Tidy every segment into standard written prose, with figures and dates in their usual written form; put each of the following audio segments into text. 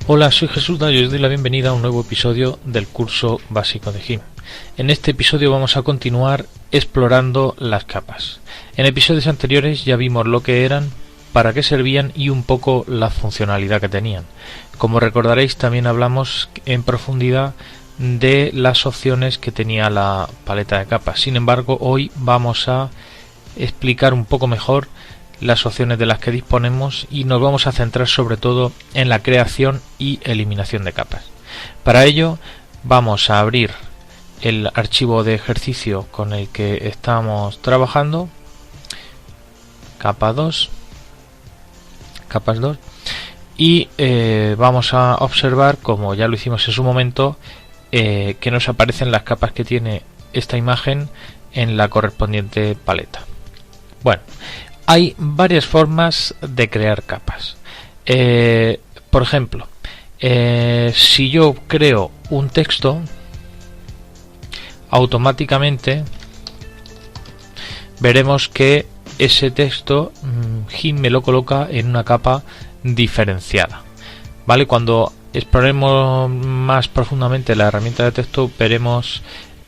Hola, soy Jesús y os doy la bienvenida a un nuevo episodio del curso básico de GIMP. En este episodio vamos a continuar explorando las capas. En episodios anteriores ya vimos lo que eran, para qué servían y un poco la funcionalidad que tenían. Como recordaréis, también hablamos en profundidad de las opciones que tenía la paleta de capas. Sin embargo, hoy vamos a explicar un poco mejor las opciones de las que disponemos y nos vamos a centrar sobre todo en la creación y eliminación de capas. Para ello vamos a abrir el archivo de ejercicio con el que estamos trabajando, capas 2, y vamos a observar, como ya lo hicimos en su momento, que nos aparecen las capas que tiene esta imagen en la correspondiente paleta. Bueno, hay varias formas de crear capas. Por ejemplo, si yo creo un texto, automáticamente veremos que ese texto GIMP me lo coloca en una capa diferenciada. ¿Vale? Cuando exploremos más profundamente la herramienta de texto,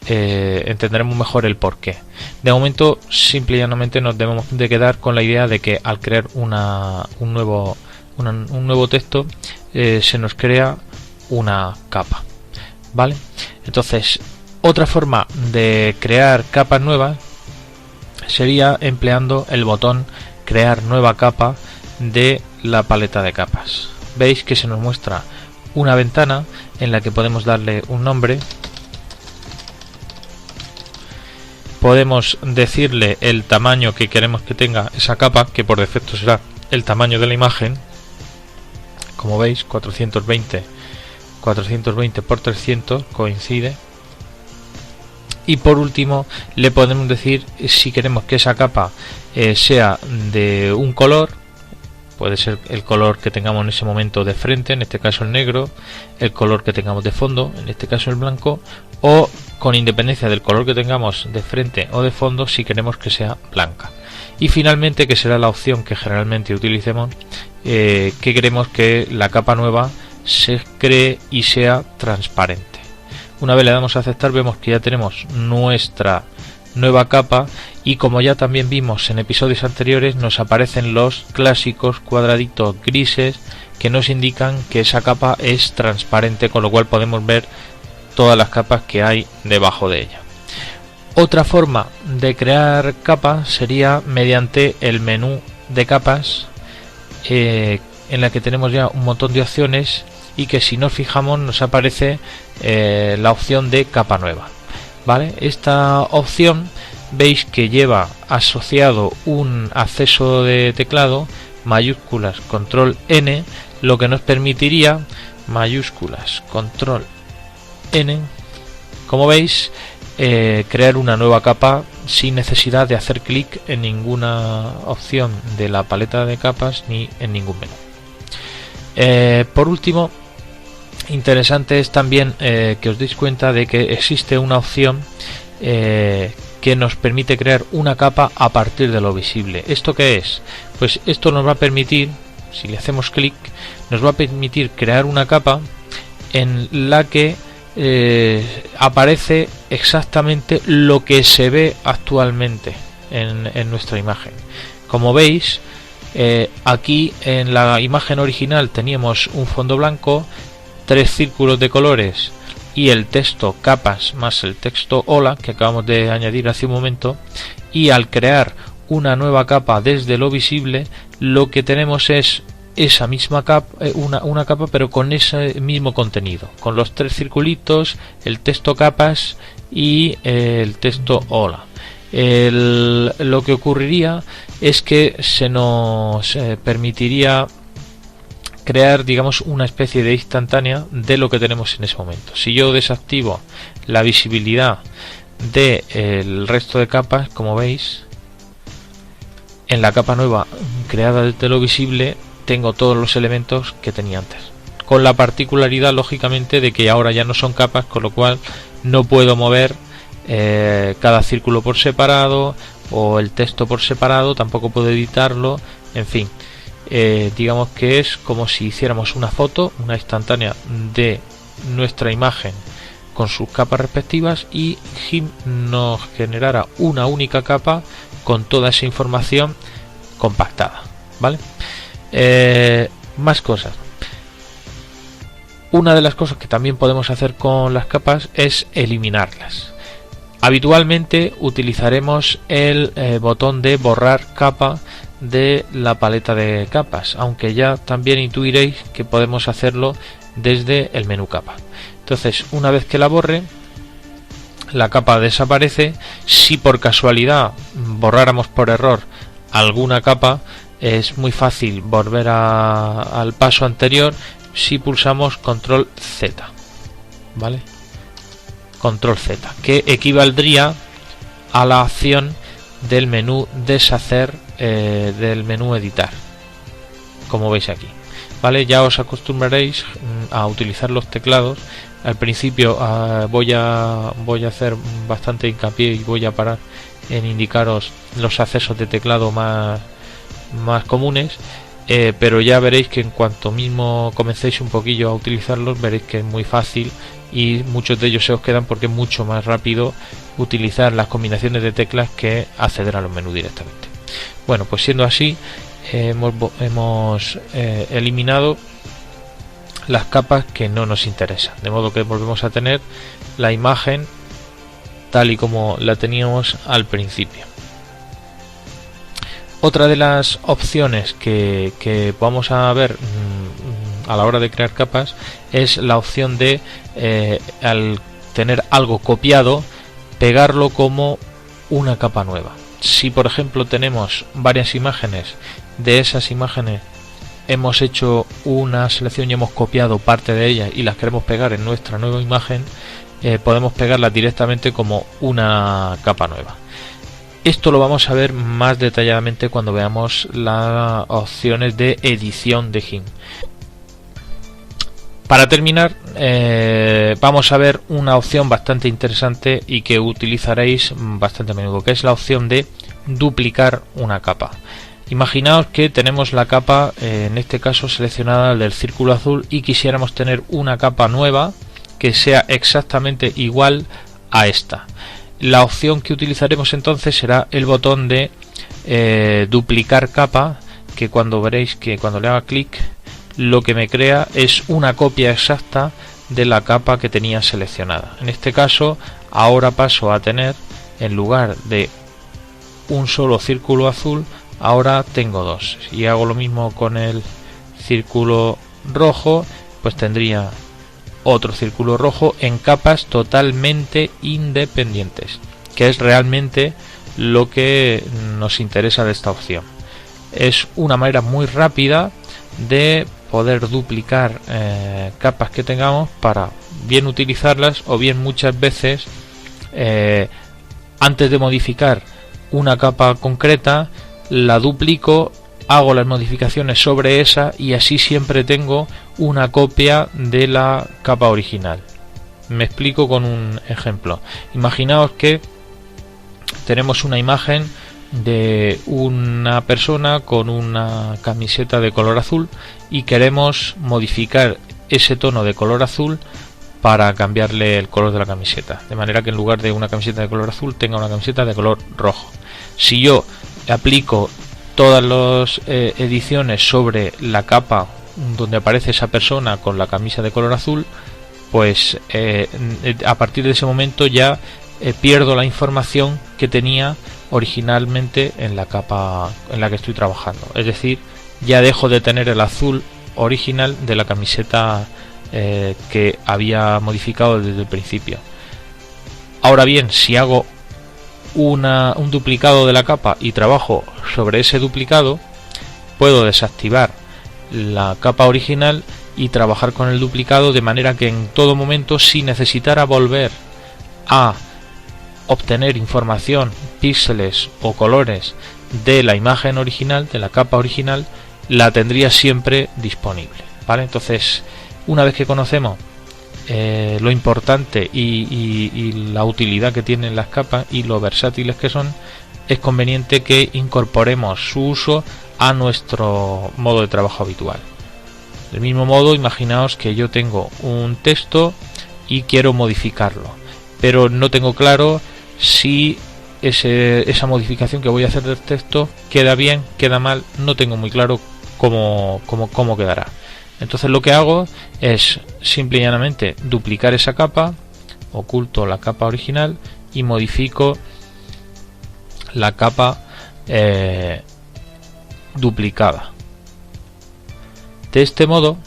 entenderemos mejor el porqué. De momento, simple y llanamente nos debemos de quedar con la idea de que al crear un nuevo texto se nos crea una capa, ¿vale? Entonces, otra forma de crear capas nuevas sería empleando el botón crear nueva capa de la paleta de capas. Veis que se nos muestra una ventana en la que podemos darle un nombre. Podemos decirle el tamaño que queremos que tenga esa capa, que por defecto será el tamaño de la imagen. Como veis, 420 por 300 coincide. Y por último, le podemos decir si queremos que esa capa sea de un color. Puede ser el color que tengamos en ese momento de frente, en este caso el negro, el color que tengamos de fondo, en este caso el blanco, o con independencia del color que tengamos de frente o de fondo, si queremos que sea blanca. Y finalmente, que será la opción que generalmente utilicemos, que queremos que la capa nueva se cree y sea transparente. Una vez le damos a aceptar, vemos que ya tenemos nuestra nueva capa, y como ya también vimos en episodios anteriores, nos aparecen los clásicos cuadraditos grises que nos indican que esa capa es transparente, con lo cual podemos ver todas las capas que hay debajo de ella. Otra forma de crear capas sería mediante el menú de capas, en la que tenemos ya un montón de opciones, y que si nos fijamos nos aparece la opción de capa nueva. ¿Vale? Esta opción veis que lleva asociado un acceso de teclado, mayúsculas control N, lo que nos permitiría, mayúsculas control N, como veis, crear una nueva capa sin necesidad de hacer clic en ninguna opción de la paleta de capas ni en ningún menú. Por último, interesante es también que os deis cuenta de que existe una opción que nos permite crear una capa a partir de lo visible. ¿Esto qué es? Pues esto nos va a permitir, si le hacemos clic, nos va a permitir crear una capa en la que aparece exactamente lo que se ve actualmente en nuestra imagen. Como veis, aquí en la imagen original teníamos un fondo blanco, 3 círculos de colores y el texto capas más el texto hola que acabamos de añadir hace un momento, y al crear una nueva capa desde lo visible, lo que tenemos es esa misma capa, una capa, pero con ese mismo contenido, con los 3 circulitos, el texto capas y el texto hola. Lo que ocurriría es que se nos permitiría crear, digamos, una especie de instantánea de lo que tenemos en ese momento. Si yo desactivo la visibilidad del resto de capas, como veis, en la capa nueva creada desde lo visible tengo todos los elementos que tenía antes, con la particularidad, lógicamente, de que ahora ya no son capas, con lo cual no puedo mover cada círculo por separado o el texto por separado, tampoco puedo editarlo, en fin. digamos que es como si hiciéramos una foto, una instantánea de nuestra imagen con sus capas respectivas, y GIMP nos generara una única capa con toda esa información compactada, ¿vale? Más cosas. Una de las cosas que también podemos hacer con las capas es eliminarlas. Habitualmente utilizaremos el botón de borrar capa de la paleta de capas, aunque ya también intuiréis que podemos hacerlo desde el menú capa. Entonces, una vez que la borre, la capa desaparece. Si por casualidad borráramos por error alguna capa, es muy fácil volver al paso anterior si pulsamos control Z, ¿vale? Control Z, que equivaldría a la acción del menú deshacer, del menú editar, como veis aquí, ¿vale? Ya os acostumbraréis a utilizar los teclados. Al principio voy a hacer bastante hincapié y voy a parar en indicaros los accesos de teclado más comunes, pero ya veréis que en cuanto mismo comencéis un poquillo a utilizarlos, veréis que es muy fácil y muchos de ellos se os quedan porque es mucho más rápido utilizar las combinaciones de teclas que acceder a los menús directamente. Bueno, pues siendo así, hemos eliminado las capas que no nos interesan, de modo que volvemos a tener la imagen tal y como la teníamos al principio. Otra de las opciones que vamos a ver a la hora de crear capas es la opción de, al tener algo copiado, pegarlo como una capa nueva. Si por ejemplo tenemos varias imágenes, de esas imágenes hemos hecho una selección y hemos copiado parte de ellas y las queremos pegar en nuestra nueva imagen, podemos pegarlas directamente como una capa nueva. Esto lo vamos a ver más detalladamente cuando veamos las opciones de edición de GIMP. Para terminar, vamos a ver una opción bastante interesante y que utilizaréis bastante a menudo, que es la opción de duplicar una capa. Imaginaos que tenemos la capa, en este caso seleccionada del círculo azul, y quisiéramos tener una capa nueva que sea exactamente igual a esta. La opción que utilizaremos entonces será el botón de duplicar capa, que cuando veréis que cuando le haga clic, lo que me crea es una copia exacta de la capa que tenía seleccionada. En este caso, ahora paso a tener, en lugar de un solo círculo azul, ahora tengo dos. Si hago lo mismo con el círculo rojo, pues tendría otro círculo rojo en capas totalmente independientes, que es realmente lo que nos interesa de esta opción. Es una manera muy rápida de poder duplicar capas que tengamos para bien utilizarlas, o bien muchas veces antes de modificar una capa concreta la duplico, hago las modificaciones sobre esa y así siempre tengo una copia de la capa original. Me explico con un ejemplo. Imaginaos que tenemos una imagen de una persona con una camiseta de color azul y queremos modificar ese tono de color azul para cambiarle el color de la camiseta, de manera que en lugar de una camiseta de color azul tenga una camiseta de color rojo. Si yo aplico todas las ediciones sobre la capa donde aparece esa persona con la camisa de color azul, pues a partir de ese momento ya pierdo la información que tenía originalmente en la capa en la que estoy trabajando. Es decir, ya dejo de tener el azul original de la camiseta que había modificado desde el principio. Ahora bien, si hago un duplicado de la capa y trabajo sobre ese duplicado, puedo desactivar la capa original y trabajar con el duplicado, de manera que en todo momento, si necesitara volver a obtener información, píxeles o colores de la imagen original, de la capa original, la tendría siempre disponible, ¿vale? Entonces, una vez que conocemos lo importante y la utilidad que tienen las capas y lo versátiles que son, es conveniente que incorporemos su uso a nuestro modo de trabajo habitual. Del mismo modo, imaginaos que yo tengo un texto y quiero modificarlo, pero no tengo claro si esa modificación que voy a hacer del texto queda bien, queda mal, no tengo muy claro cómo quedará. Entonces lo que hago es simple y llanamente duplicar esa capa, oculto la capa original y modifico la capa duplicada. De este modo,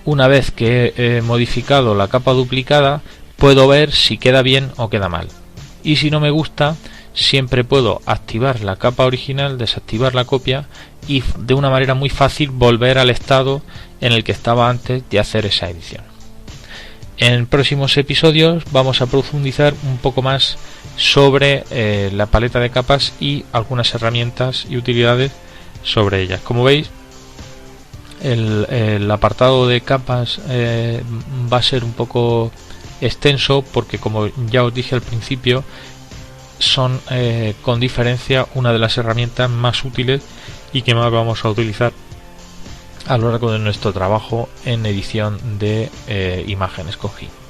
una vez que he modificado la capa duplicada, puedo ver si queda bien o queda mal. Y si no me gusta, siempre puedo activar la capa original, desactivar la copia y de una manera muy fácil volver al estado en el que estaba antes de hacer esa edición. En próximos episodios vamos a profundizar un poco más sobre la paleta de capas y algunas herramientas y utilidades sobre ellas. Como veis, el apartado de capas va a ser un poco extenso porque, como ya os dije al principio, son con diferencia una de las herramientas más útiles y que más vamos a utilizar a lo largo de nuestro trabajo en edición de imágenes con GIMP.